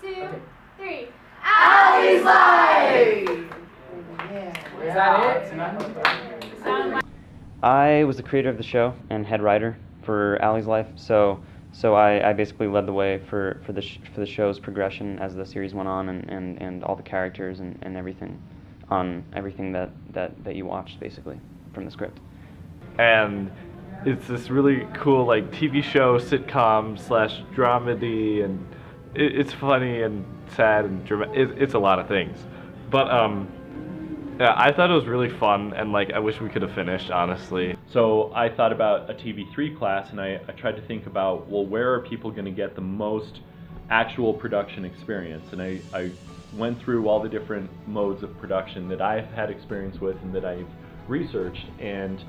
2, 3. Alli's Life! Is that it? I was the creator of the show and head writer for Alli's Life, so I basically led the way for the show's progression as the series went on, and all the characters and everything on everything that you watched basically from the script. And it's this really cool like TV show sitcom / dramedy, and it's funny and sad and it's a lot of things, but yeah, I thought it was really fun, and like I wish we could have finished, honestly. So I thought about a TV3 class, and I tried to think about, well, where are people going to get the most actual production experience? And I went through all the different modes of production that I've had experience with and that I've researched, and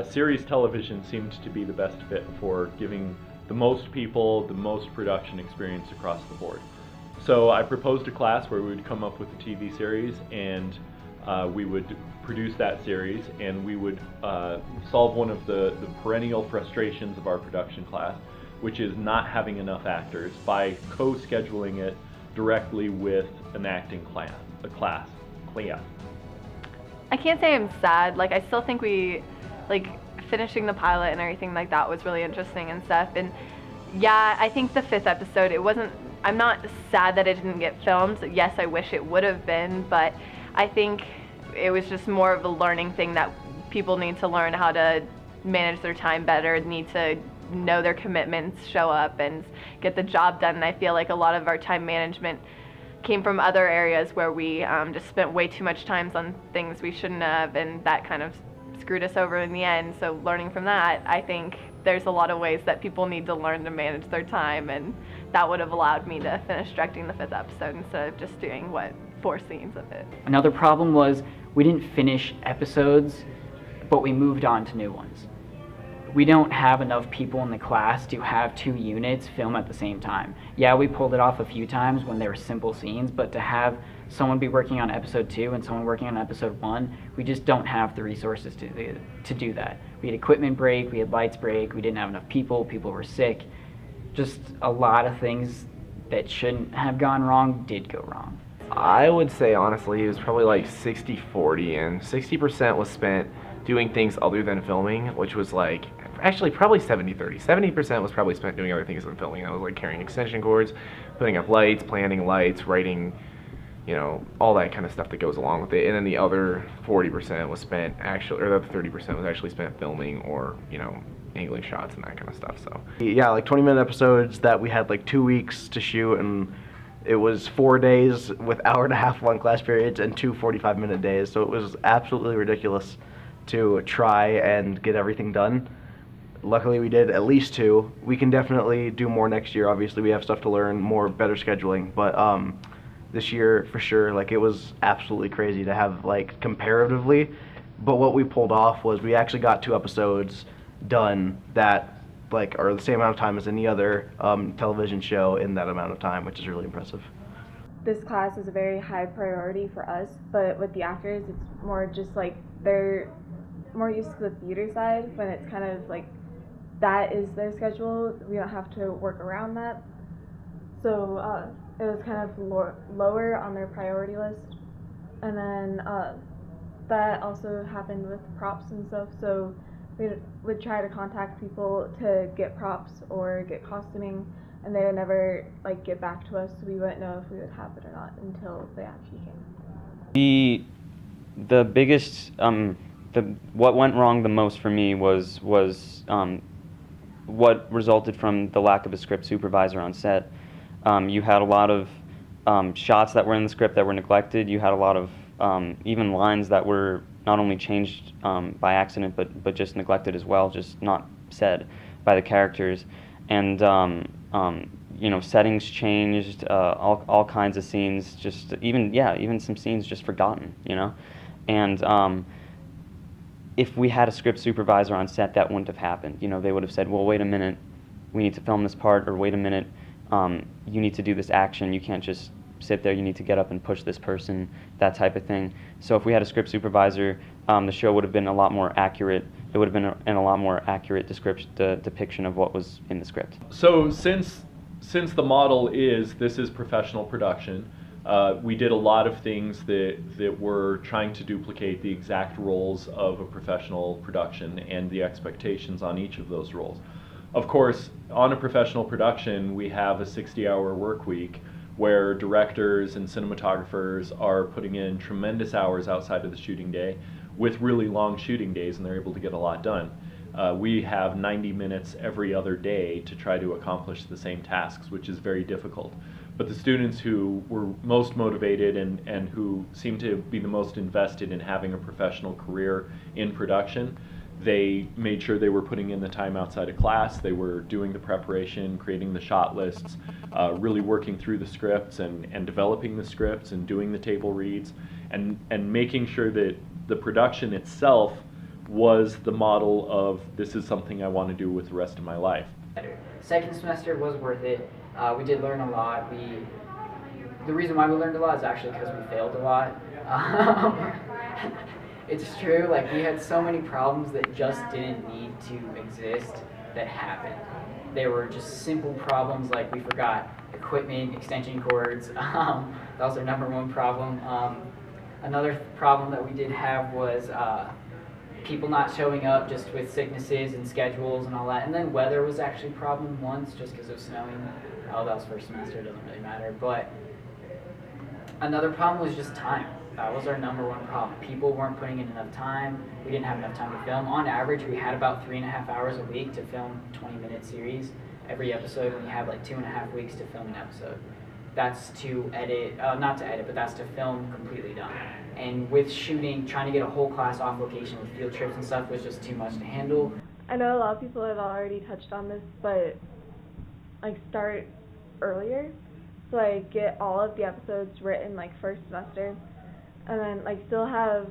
series television seemed to be the best fit for giving the most people the most production experience across the board. So I proposed a class where we would come up with a TV series, and we would produce that series, and we would solve one of the perennial frustrations of our production class, which is not having enough actors, by co-scheduling it directly with an acting class. I can't say I'm sad. Like, I still think finishing the pilot and everything like that was really interesting and stuff. And yeah, I think the 5th episode, I'm not sad that it didn't get filmed. Yes, I wish it would have been, but I think it was just more of a learning thing that people need to learn how to manage their time better, need to know their commitments, show up, and get the job done. And I feel like a lot of our time management came from other areas where we just spent way too much time on things we shouldn't have, and that kind of screwed us over in the end. So learning from that, I think there's a lot of ways that people need to learn to manage their time, and that would have allowed me to finish directing the 5th episode instead of just doing 4 scenes of it. Another problem was we didn't finish episodes, but we moved on to new ones. We don't have enough people in the class to have 2 units film at the same time. Yeah, we pulled it off a few times when they were simple scenes, but to have someone be working on episode 2 and someone working on episode 1, we just don't have the resources to do that. We had equipment break, we had lights break, we didn't have enough people were sick. Just a lot of things that shouldn't have gone wrong did go wrong. I would say honestly it was probably like 60-40, and 60% was spent doing things other than filming, which was like actually probably 70-30. 70% was probably spent doing other things than filming. That was like carrying extension cords, putting up lights, planning lights, writing, all that kind of stuff that goes along with it. And then the other 40% was spent actually, or the other 30% was actually spent filming or, angling shots and that kind of stuff. So yeah, like 20-minute episodes that we had like 2 weeks to shoot, and it was 4 days with hour-and-a-half long class periods and 2 45-minute days. So it was absolutely ridiculous to try and get everything done. Luckily we did at least 2. We can definitely do more next year. Obviously we have stuff to learn, better scheduling, but this year for sure, like, it was absolutely crazy to have, like, comparatively, but what we pulled off was we actually got 2 episodes done that like are the same amount of time as any other television show in that amount of time, which is really impressive. This class is a very high priority for us, but with the actors it's more just like they're more used to the theater side, when it's kind of like that is their schedule. We don't have to work around that, so it was kind of lower on their priority list. And then that also happened with props and stuff, so we would try to contact people to get props or get costuming, and they would never get back to us, so we wouldn't know if we would have it or not until they actually came. The biggest what went wrong the most for me was what resulted from the lack of a script supervisor on set. You had a lot of shots that were in the script that were neglected. You had a lot of even lines that were not only changed by accident, but just neglected as well, just not said by the characters. And settings changed, all kinds of scenes, just even some scenes just forgotten, And if we had a script supervisor on set, that wouldn't have happened. They would have said, well, wait a minute, we need to film this part, or wait a minute, you need to do this action, you can't just sit there, you need to get up and push this person, that type of thing. So if we had a script supervisor, the show would have been a lot more accurate. It would have been a lot more accurate depiction of what was in the script. So since since the model is, this is professional production, we did a lot of things that were trying to duplicate the exact roles of a professional production and the expectations on each of those roles. Of course, on a professional production, we have a 60-hour work week where directors and cinematographers are putting in tremendous hours outside of the shooting day with really long shooting days, and they're able to get a lot done. We have 90 minutes every other day to try to accomplish the same tasks, which is very difficult. But the students who were most motivated and who seemed to be the most invested in having a professional career in production, they made sure they were putting in the time outside of class. They were doing the preparation, creating the shot lists, really working through the scripts and developing the scripts and doing the table reads and making sure that the production itself was the model of, this is something I want to do with the rest of my life. Second semester was worth it. We did learn a lot. The reason why we learned a lot is actually because we failed a lot. It's true, like we had so many problems that just didn't need to exist that happened. They were just simple problems, like we forgot equipment, extension cords. That was our number one problem. Another problem that we did have was people not showing up just with sicknesses and schedules and all that. And then weather was actually a problem once just because of snowing. Oh, that was first semester, it doesn't really matter. But another problem was just time. That was our number one problem. People weren't putting in enough time. We didn't have enough time to film. On average, we had about 3.5 hours a week to film 20-minute series every episode, and we had like 2.5 weeks to film an episode. That's to edit, not to edit, but that's to film completely done. And with shooting, trying to get a whole class off location with field trips and stuff was just too much to handle. I know a lot of people have already touched on this, but like start earlier. So like get all of the episodes written like first semester, and then like still have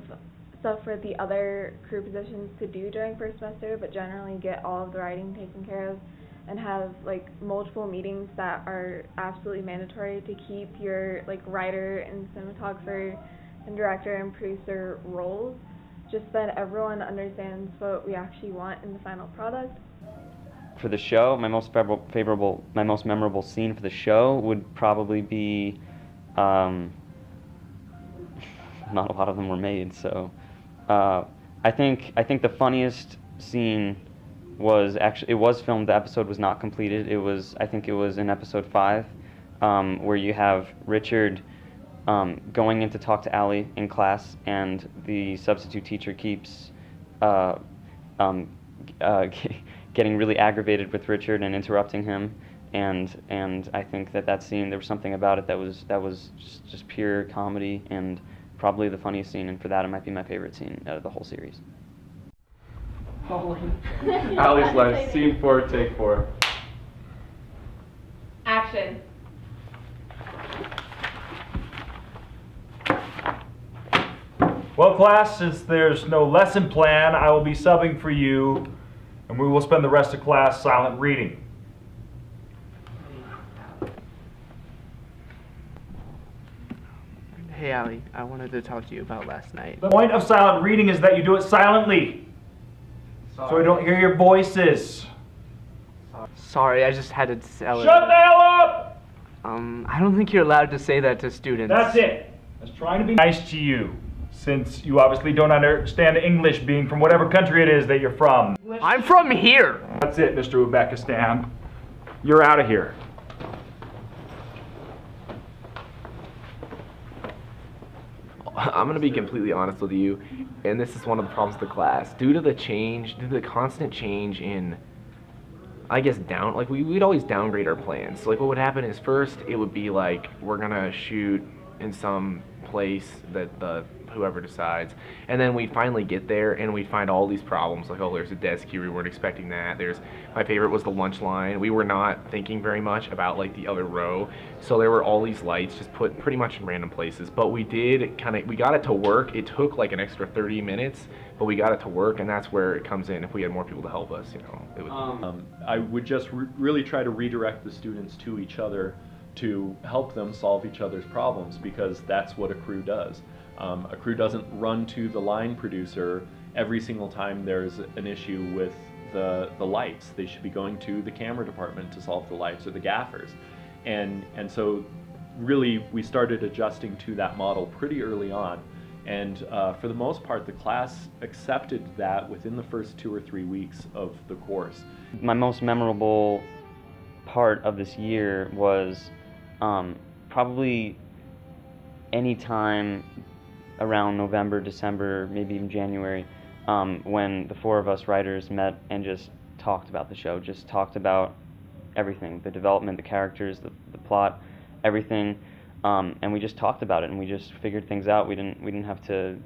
stuff for the other crew positions to do during first semester, but generally get all of the writing taken care of, and have like multiple meetings that are absolutely mandatory to keep your like writer and cinematographer and director and producer roles, just that everyone understands what we actually want in the final product. For the show, my most memorable scene for the show would probably be, not a lot of them were made, so I think the funniest scene was actually, it was filmed, the episode was not completed. I think it was in episode 5, where you have Richard going in to talk to Alli in class, and the substitute teacher keeps getting really aggravated with Richard and interrupting him, and I think that scene, there was something about it that was just pure comedy and probably the funniest scene, and for that it might be my favorite scene out of the whole series. Alli's life, scene 4, take 4. Action. Well, class, since there's no lesson plan, I will be subbing for you, and we will spend the rest of class silent reading. Hey, Alli, I wanted to talk to you about last night. The point of silent reading is that you do it silently, so I don't hear your voices. Sorry, I just had to tell Shut the hell up! I don't think you're allowed to say that to students. That's it. I was trying to be nice to you, since you obviously don't understand English, being from whatever country it is that you're from. I'm from here! That's it, Mr. Uzbekistan. You're out of here. I'm going to be completely honest with you, and this is one of the problems with the class. Due to the constant change in, I guess, we'd always downgrade our plans. So, like, what would happen is first, it would be like, we're going to shoot in some place that whoever decides, and then we finally get there and we find all these problems, like, oh, there's a desk here, we weren't expecting that. My favorite was the lunch line. We were not thinking very much about like the other row, so there were all these lights just put pretty much in random places, but we got it to work. It took like an extra 30 minutes, but we got it to work, and that's where it comes in. If we had more people to help us, it would. I would just really try to redirect the students to each other to help them solve each other's problems, because that's what a crew does. A crew doesn't run to the line producer every single time there's an issue with the lights. They should be going to the camera department to solve the lights, or the gaffers. And so really we started adjusting to that model pretty early on. And for the most part, the class accepted that within the first 2 or 3 weeks of the course. My most memorable part of this year was probably any time around November, December, maybe even January, when the 4 of us writers met and just talked about the show, just talked about everything, the development, the characters, the plot, everything, and we just talked about it, and we just figured things out. We didn't have to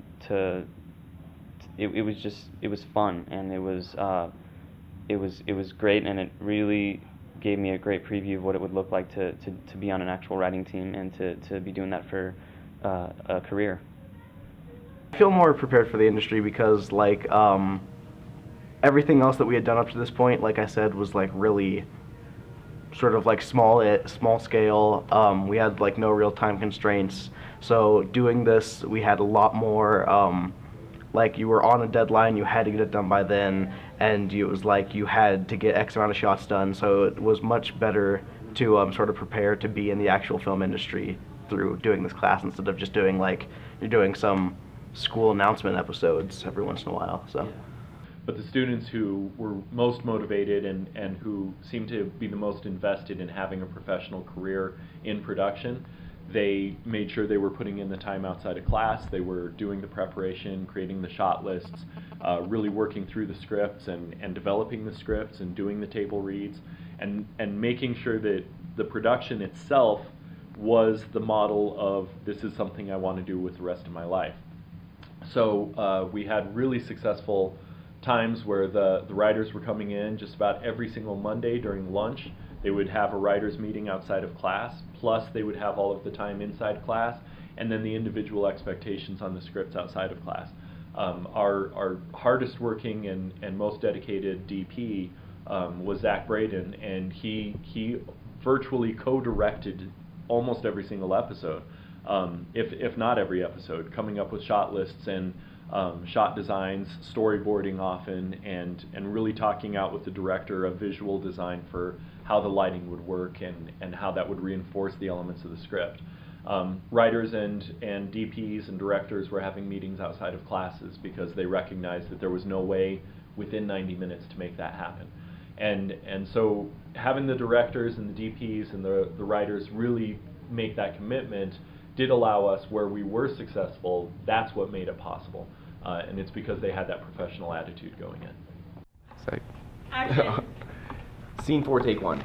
it was fun, and it was great, and it really gave me a great preview of what it would look like to be on an actual writing team and to be doing that for a career. I feel more prepared for the industry because, like, everything else that we had done up to this point, like I said, was like really sort of like small scale. We had like no real time constraints. So doing this, we had a lot more, like you were on a deadline, you had to get it done by then, and it was like you had to get X amount of shots done. So it was much better to sort of prepare to be in the actual film industry through doing this class instead of just doing like you're doing some school announcement episodes every once in a while. So. Yeah. But the students who were most motivated and who seemed to be the most invested in having a professional career in production, they made sure they were putting in the time outside of class. They were doing the preparation, creating the shot lists, really working through the scripts and developing the scripts and doing the table reads and making sure that the production itself was the model of this is something I want to do with the rest of my life. So we had really successful times where the writers were coming in just about every single Monday during lunch. They would have a writers meeting outside of class, plus they would have all of the time inside class, and then the individual expectations on the scripts outside of class. Our hardest working and most dedicated DP was Zach Braden, and he virtually co-directed almost every single episode, if not every episode, coming up with shot lists and shot designs, storyboarding often, and really talking out with the director of visual design for how the lighting would work and how that would reinforce the elements of the script. Writers and DPs and directors were having meetings outside of classes because they recognized that there was no way within 90 minutes to make that happen. And so having the directors and the DPs and the writers really make that commitment did allow us, where we were successful, that's what made it possible. And it's because they had that professional attitude going in. Scene 4, take 1.